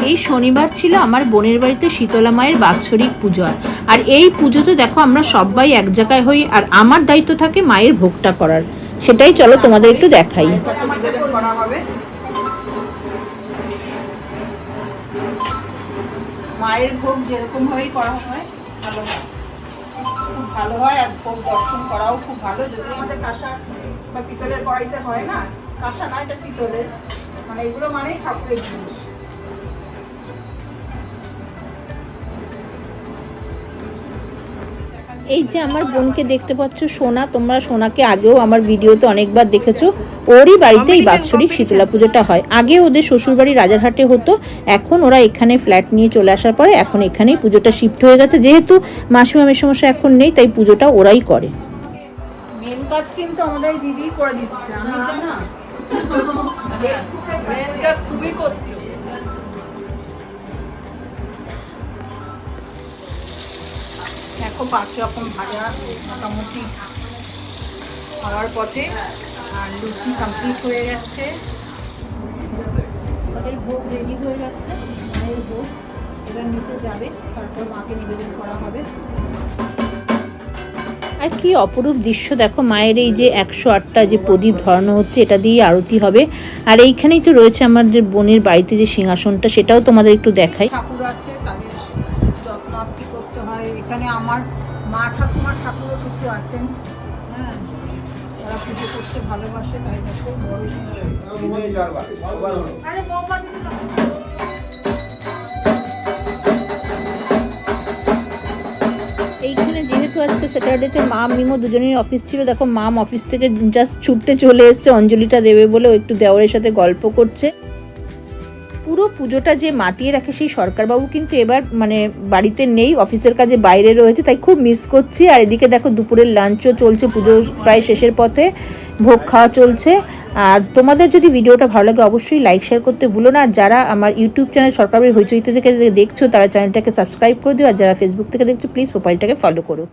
এই শনিবার ছিল আমার বোনের বাড়িতে শীতলা মায়ের বাৎসরিক পুজো, আর এই পুজোতে দেখো আমরা সবাই এক জায়গায় হই, আর আমার দায়িত্ব থাকে মায়ের ভোগটা করার। সেটাই চলো তোমাদের একটু দেখাই। মায়ের ভোগ যেরকম ভাবেই করা হয় ভালো হয়, খুব ভালো হয়, আর ভোগ দর্শন করাও খুব ভালো। যদি আমাদের কাঁসা বা পিতলের কড়াইতে হয় না, কাঁসা না, এটা পিতলের, মানে এগুলো মানেই ঠাকুরের জিনিস। এই যে আমার বোনকে দেখতে পাচ্ছ, সোনা, তোমরা সোনাকে আগেও আমার ভিডিওতে অনেকবার দেখেছো। ওরই বাড়িতে এই বাৎসরিক শীতলা পুজোটা হয়। আগে ওদের শ্বশুরবাড়ি রাজারহাটে হতো, এখন ওরা এখানে ফ্ল্যাট নিয়ে চলে আসার পরে এখন এখানেই পুজোটা শিফট হয়ে গেছে। যেহেতু মাসিমা মেসমশাই এখন নেই, তাই পুজোটা ওরাই করে। মেন কাজ কিন্তু আমাদের দিদি করে দিচ্ছে, আমি না মেন কাজ তুমি করছো। দেখো 5 রকম ভাজা মোটামুটি হওয়ার পথে, আর লুচি কমপ্লিট হয়ে যাচ্ছে। ওদের ভোগ রেডি হয়ে যাচ্ছে, মায়ের ভোগ এবার নিচে যাবে, তারপর মাকে নিবেদন করা হবে। আর কি অপরূপ দৃশ্য দেখো, মায়ের এই যে 108টা যে প্রদীপ ধরানো হচ্ছে, এটা দিয়ে আরতি হবে। আর এইখানেই তো রয়েছে আমাদের বোনের বাড়িতে যে সিংহাসনটা, সেটাও তোমাদের একটু দেখাই। ঠাকুর আছে, তাদের যত্ন আপ্তি করতে হয়। এখানে আমার মা ঠাকুমার ঠাকুরও কিছু আছেন, হ্যাঁ, তারা পুজো করতে ভালোবাসে, তাই দেখো বড় এইখানে। যেহেতু আজকে স্যাটারডেতে মাম মিমো দুজনের অফিস ছিল, দেখো মাম অফিস থেকে জাস্ট ছুটতে চলে এসছে অঞ্জলিটা দেবে বলে। ও একটু দেওরের সাথে গল্প করছে। পুরো পুজোটা যে মাতিয়ে রাখে সেই সরকারবাবু কিন্তু এবার মানে বাড়িতে নেই, অফিসের কাজে বাইরে রয়েছে, তাই খুব মিস করছি। আর এদিকে দেখো দুপুরের লাঞ্চও চলছে, পুজো প্রায় শেষের পথে, ভোগ খাওয়া চলছে। আর তোমাদের যদি ভিডিওটা ভালো লাগে অবশ্যই লাইক শেয়ার করতে ভুলো না। যারা আমার ইউটিউব চ্যানেল সরকারি হইচইতে থেকে দেখছো তারা চ্যানেলটাকে সাবস্ক্রাইব করে দিও, আর যারা ফেসবুক থেকে দেখছো প্লিজ প্রোফাইলটাকে ফলো করো।